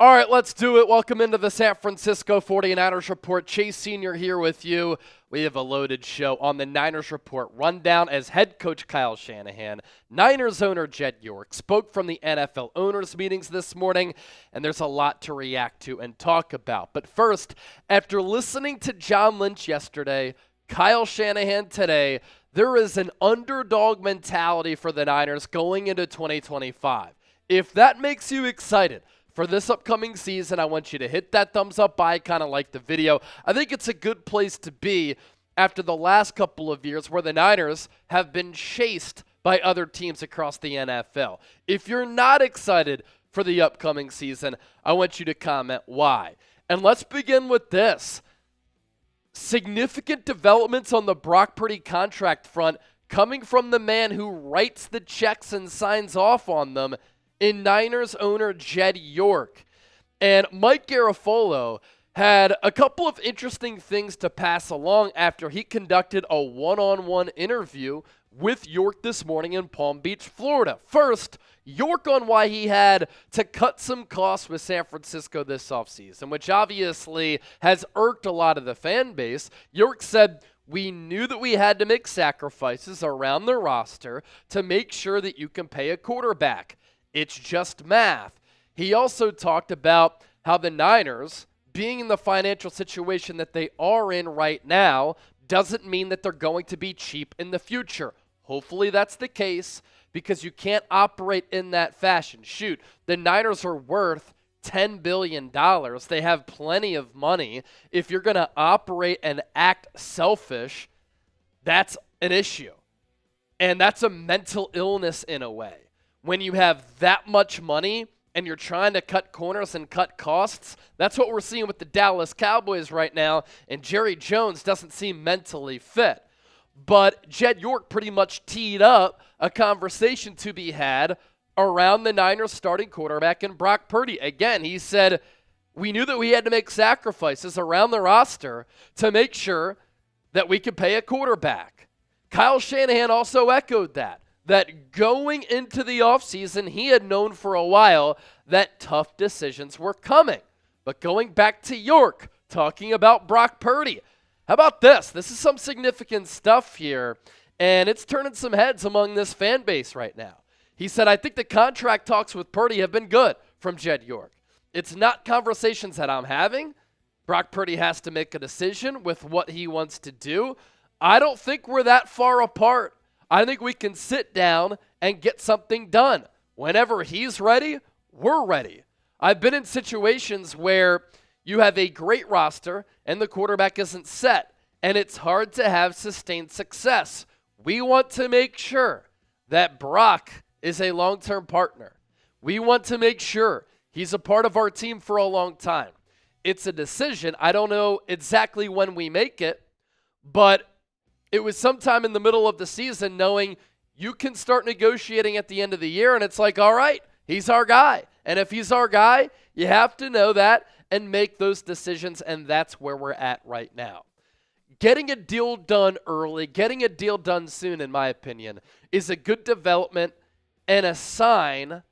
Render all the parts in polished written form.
All right, let's do it. Welcome into the San Francisco 49ers Report. Chase Sr. here with you. We have a loaded show on the Niners Report rundown as head coach Kyle Shanahan, Niners owner Jed York, spoke from the NFL owners meetings this morning, and there's a lot to react to and talk about. But first, after listening to John Lynch yesterday, Kyle Shanahan today, there is an underdog mentality for the Niners going into 2025. If that makes you excited for this upcoming season, I want you to hit that thumbs up icon and like the video. I think it's a good place to be after the last couple of years where the Niners have been chased by other teams across the NFL. If you're not excited for the upcoming season, I want you to comment why. And let's begin with this. Significant developments on the Brock Purdy contract front coming from the man who writes the checks and signs off on them in Niners owner Jed York. And Mike Garafolo had a couple of interesting things to pass along after he conducted a one-on-one interview with York this morning in Palm Beach, Florida. First, York on why he had to cut some costs with San Francisco this offseason, which obviously has irked a lot of the fan base. York said, "We knew that we had to make sacrifices around the roster to make sure that you can pay a quarterback. It's just math." He also talked about how the Niners, being in the financial situation that they are in right now, doesn't mean that they're going to be cheap in the future. Hopefully that's the case because you can't operate in that fashion. Shoot, the Niners are worth $10 billion. They have plenty of money. If you're going to operate and act selfish, that's an issue. And that's a mental illness in a way. When you have that much money and you're trying to cut corners and cut costs, that's what we're seeing with the Dallas Cowboys right now, and Jerry Jones doesn't seem mentally fit. But Jed York pretty much teed up a conversation to be had around the Niners starting quarterback and Brock Purdy. Again, he said, we knew that we had to make sacrifices around the roster to make sure that we could pay a quarterback. Kyle Shanahan also echoed that going into the offseason, he had known for a while that tough decisions were coming. But going back to York, talking about Brock Purdy, how about this? This is some significant stuff here, and it's turning some heads among this fan base right now. He said, "I think the contract talks with Purdy have been good," from Jed York. "It's not conversations that I'm having. Brock Purdy has to make a decision with what he wants to do. I don't think we're that far apart. I think we can sit down and get something done. Whenever he's ready, we're ready." I've been in situations where you have a great roster and the quarterback isn't set, and it's hard to have sustained success. We want to make sure that Brock is a long-term partner. We want to make sure he's a part of our team for a long time. It's a decision. I don't know exactly when we make it, but it was sometime in the middle of the season knowing you can start negotiating at the end of the year, and it's like, all right, he's our guy. And if he's our guy, you have to know that and make those decisions, and that's where we're at right now. Getting a deal done early, getting a deal done soon, in my opinion, is a good development and a sign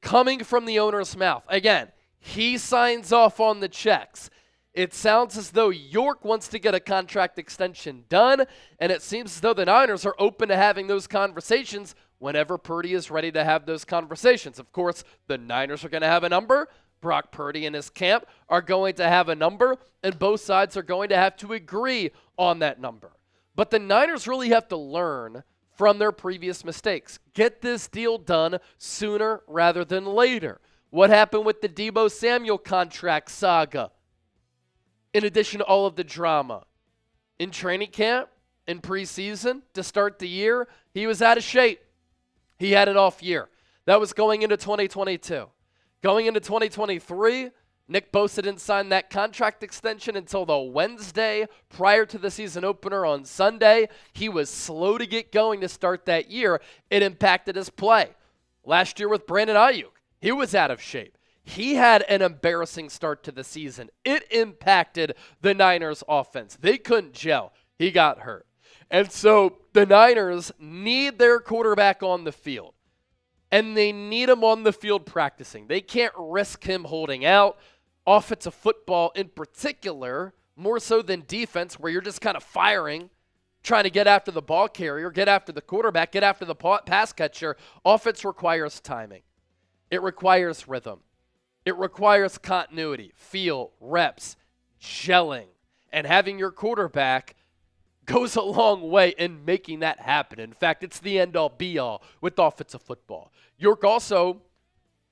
coming from the owner's mouth. Again, he signs off on the checks. It sounds as though York wants to get a contract extension done, and it seems as though the Niners are open to having those conversations whenever Purdy is ready to have those conversations. Of course, the Niners are going to have a number. Brock Purdy and his camp are going to have a number, and both sides are going to have to agree on that number. But the Niners really have to learn from their previous mistakes. Get this deal done sooner rather than later. What happened with the Deebo Samuel contract saga? In addition to all of the drama, in training camp, in preseason, to start the year, he was out of shape. He had an off year. That was going into 2022. Going into 2023, Nick Bosa didn't sign that contract extension until the Wednesday prior to the season opener on Sunday. He was slow to get going to start that year. It impacted his play. Last year with Brandon Aiyuk, he was out of shape. He had an embarrassing start to the season. It impacted the Niners' offense. They couldn't gel. He got hurt. And so the Niners need their quarterback on the field. and they need him on the field practicing. They can't risk him holding out. Offensive football in particular, more so than defense, where you're just kind of firing, trying to get after the ball carrier, get after the quarterback, get after the pass catcher. Offense requires timing. It requires rhythm. It requires continuity, feel, reps, gelling. And having your quarterback goes a long way in making that happen. In fact, it's the end-all, be-all with offensive football. York also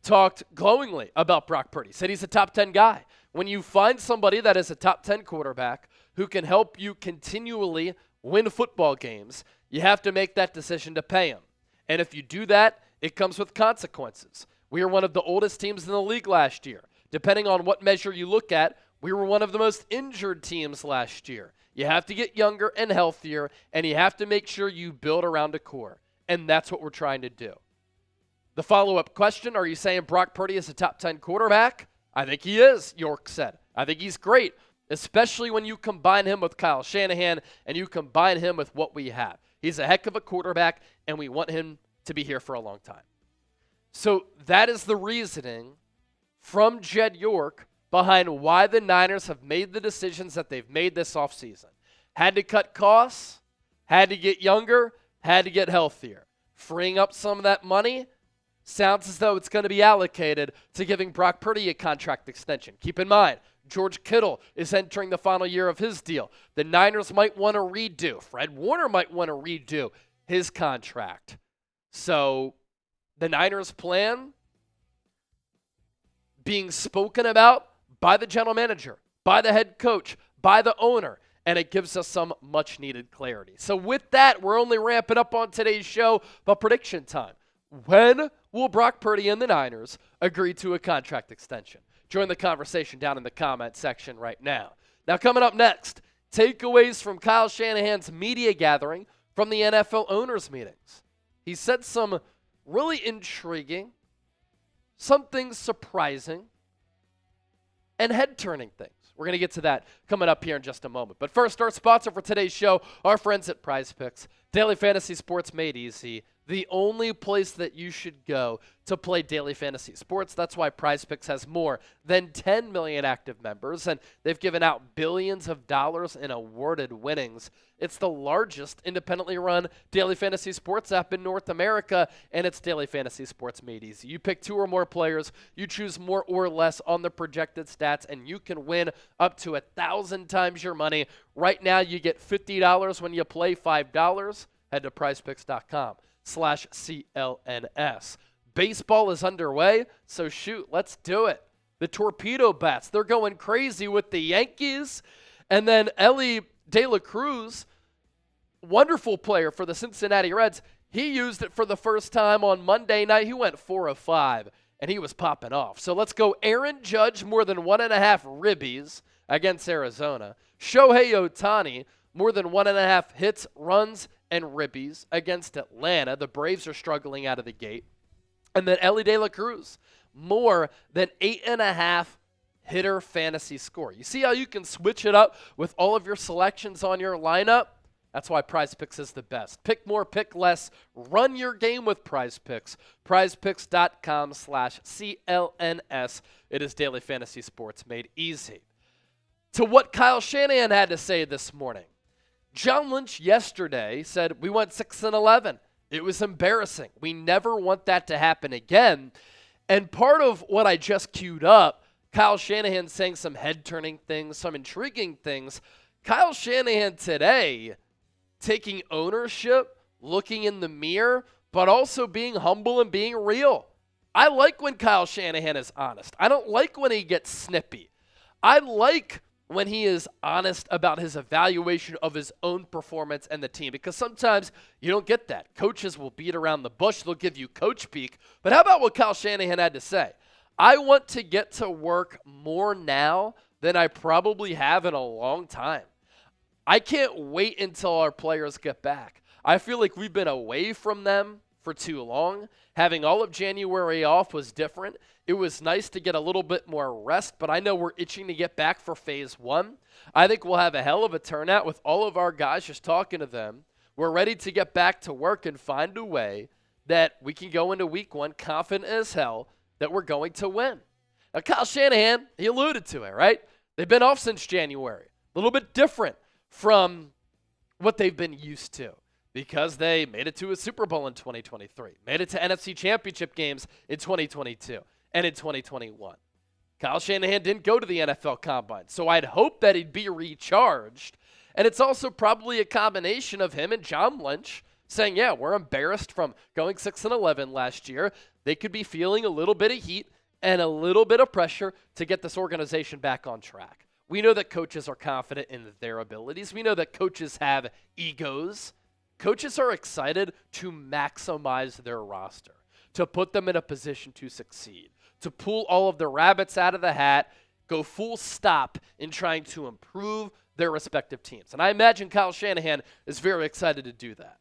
talked glowingly about Brock Purdy, said he's a top 10 guy. When you find somebody that is a top 10 quarterback who can help you continually win football games, you have to make that decision to pay him. And if you do that, it comes with consequences. We were one of the oldest teams in the league last year. Depending on what measure you look at, we were one of the most injured teams last year. You have to get younger and healthier, and you have to make sure you build around a core. And that's what we're trying to do. The follow-up question, are you saying Brock Purdy is a top 10 quarterback? I think he is, York said. I think he's great, especially when you combine him with Kyle Shanahan and you combine him with what we have. He's a heck of a quarterback, and we want him to be here for a long time. So that is the reasoning from Jed York behind why the Niners have made the decisions that they've made this offseason. Had to cut costs, had to get younger, had to get healthier. Freeing up some of that money sounds as though it's going to be allocated to giving Brock Purdy a contract extension. Keep in mind, George Kittle is entering the final year of his deal. The Niners might want to redo. Fred Warner might want to redo his contract. So the Niners' plan being spoken about by the general manager, by the head coach, by the owner, and it gives us some much-needed clarity. So with that, we're only ramping up on today's show, but prediction time. When will Brock Purdy and the Niners agree to a contract extension? Join the conversation down in the comment section right now. Now, coming up next, takeaways from Kyle Shanahan's media gathering from the NFL owners' meetings. He said some really intriguing, some things surprising, and head-turning things. We're going to get to that coming up here in just a moment. But first, our sponsor for today's show, our friends at Prize Picks. Daily fantasy sports made easy. The only place that you should go to play daily fantasy sports. That's why Prize Picks has more than 10 million active members, and they've given out billions of dollars in awarded winnings. It's the largest independently run daily fantasy sports app in North America, and it's daily fantasy sports made easy. You pick 2 or more players, you choose more or less on the projected stats, and you can win up to 1,000 times your money. Right now, you get $50 when you play $5. Head to prizepicks.com/CLNS. Baseball is underway, so shoot, let's do it. The Torpedo Bats, they're going crazy with the Yankees. And then Elly De La Cruz, wonderful player for the Cincinnati Reds, he used it for the first time on Monday night. He went 4 of 5, and he was popping off. So let's go Aaron Judge, more than 1.5 ribbies against Arizona. Shohei Ohtani, more than 1.5 hits, runs, and ribbies against Atlanta. The Braves are struggling out of the gate. And then Elly De La Cruz, more than 8.5 hitter fantasy score. You see how you can switch it up with all of your selections on your lineup? That's why Prize Picks is the best. Pick more, pick less. Run your game with Prize Picks. prizepicks.com/CLNS. It is daily fantasy sports made easy. To what Kyle Shanahan had to say this morning. John Lynch yesterday said, we went 6-11. It was embarrassing. We never want that to happen again. And part of what I just queued up, Kyle Shanahan saying some head-turning things, some intriguing things. Kyle Shanahan today taking ownership, looking in the mirror, but also being humble and being real. I like when Kyle Shanahan is honest. I don't like when he gets snippy. I like when he is honest about his evaluation of his own performance and the team, because sometimes you don't get that. Coaches will beat around the bush. They'll give you coach speak. But how about what Kyle Shanahan had to say? I want to get to work more now than I probably have in a long time. I can't wait until our players get back. I feel like we've been away from them for too long. Having all of January off was different. It was nice to get a little bit more rest, but I know we're itching to get back for phase 1. I think we'll have a hell of a turnout with all of our guys, just talking to them. We're ready to get back to work and find a way that we can go into week one confident as hell that we're going to win. Now, Kyle Shanahan, he alluded to it, right? They've been off since January. A little bit different from what they've been used to because they made it to a Super Bowl in 2023, made it to NFC Championship games in 2022 and in 2021. Kyle Shanahan didn't go to the NFL Combine, so I'd hope that he'd be recharged. And it's also probably a combination of him and John Lynch saying, yeah, we're embarrassed from going 6-11 last year. They could be feeling a little bit of heat and a little bit of pressure to get this organization back on track. We know that coaches are confident in their abilities. We know that coaches have egos. Coaches are excited to maximize their roster, to put them in a position to succeed, to pull all of the rabbits out of the hat, go full stop in trying to improve their respective teams. And I imagine Kyle Shanahan is very excited to do that.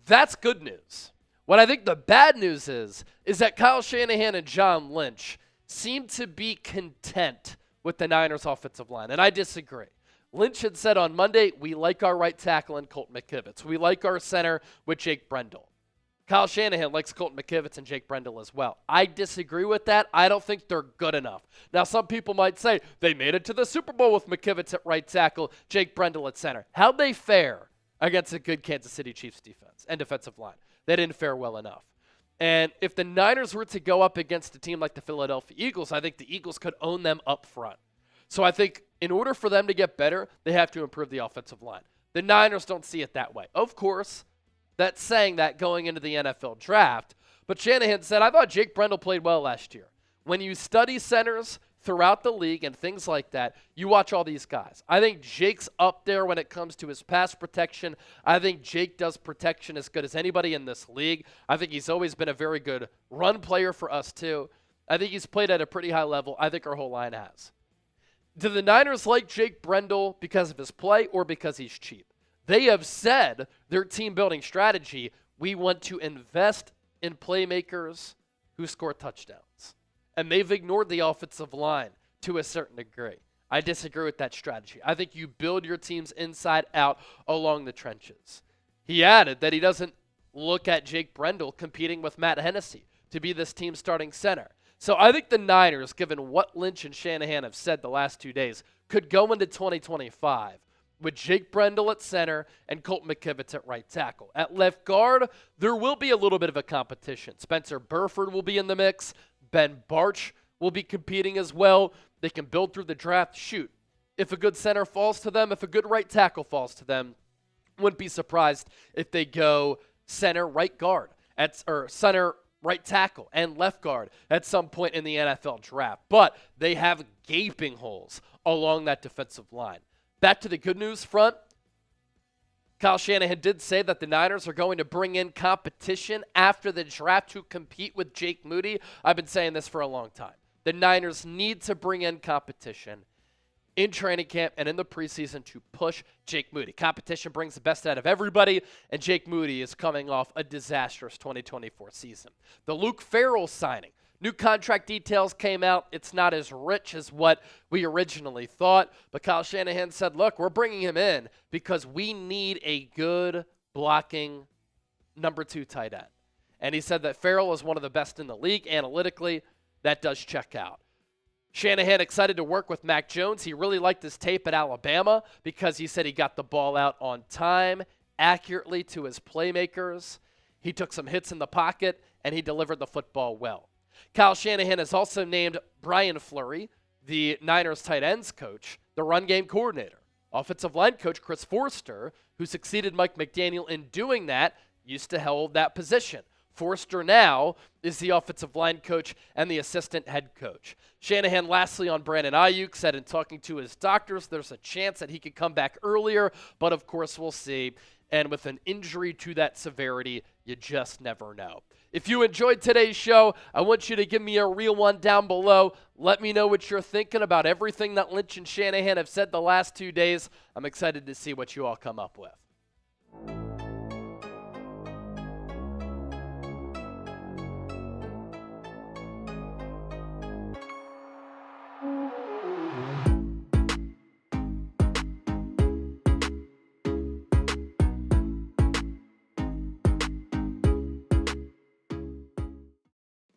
That's good news. What I think the bad news is that Kyle Shanahan and John Lynch seem to be content with the Niners' offensive line, and I disagree. Lynch had said on Monday, we like our right tackle in Colton McKivitz. We like our center with Jake Brendel. Kyle Shanahan likes Colton McKivitz and Jake Brendel as well. I disagree with that. I don't think they're good enough. Now, some people might say they made it to the Super Bowl with McKivitz at right tackle, Jake Brendel at center. How'd they fare against a good Kansas City Chiefs defense and defensive line? They didn't fare well enough. And if the Niners were to go up against a team like the Philadelphia Eagles, I think the Eagles could own them up front. So I think in order for them to get better, they have to improve the offensive line. The Niners don't see it that way. Of course, that's saying that going into the NFL draft. But Shanahan said, I thought Jake Brendel played well last year. When you study centers throughout the league and things like that, you watch all these guys. I think Jake's up there when it comes to his pass protection. I think Jake does protection as good as anybody in this league. I think he's always been a very good run player for us too. I think he's played at a pretty high level. I think our whole line has. Do the Niners like Jake Brendel because of his play or because he's cheap? They have said their team-building strategy, we want to invest in playmakers who score touchdowns. And they've ignored the offensive line to a certain degree. I disagree with that strategy. I think you build your teams inside out along the trenches. He added that he doesn't look at Jake Brendel competing with Matt Hennessy to be this team's starting center. So I think the Niners, given what Lynch and Shanahan have said the last 2 days, could go into 2025 with Jake Brendel at center and Colton McKivitz at right tackle. At left guard, there will be a little bit of a competition. Spencer Burford will be in the mix. Ben Barch will be competing as well. They can build through the draft. Shoot, if a good center falls to them, if a good right tackle falls to them, wouldn't be surprised if they go center right guard or center right tackle and left guard at some point in the NFL draft. But they have gaping holes along that defensive line. Back to the good news front. Kyle Shanahan did say that the Niners are going to bring in competition after the draft to compete with Jake Moody. I've been saying this for a long time. The Niners need to bring in competition in training camp and in the preseason to push Jake Moody. Competition brings the best out of everybody, and Jake Moody is coming off a disastrous 2024 season. The Luke Farrell signing. New contract details came out. It's not as rich as what we originally thought, but Kyle Shanahan said, look, we're bringing him in because we need a good blocking number 2 tight end. And he said that Farrell is one of the best in the league analytically. That does check out. Shanahan excited to work with Mac Jones. He really liked his tape at Alabama because he said he got the ball out on time, accurately to his playmakers. He took some hits in the pocket, and he delivered the football well. Kyle Shanahan has also named Brian Fleury, the Niners tight ends coach, the run game coordinator. Offensive line coach Chris Forster, who succeeded Mike McDaniel in doing that, used to hold that position. Forster now is the offensive line coach and the assistant head coach. Shanahan, lastly, on Brandon Aiyuk, said in talking to his doctors, there's a chance that he could come back earlier, but of course we'll see. And with an injury to that severity, you just never know. If you enjoyed today's show, I want you to give me a real one down below. Let me know what you're thinking about everything that Lynch and Shanahan have said the last 2 days. I'm excited to see what you all come up with.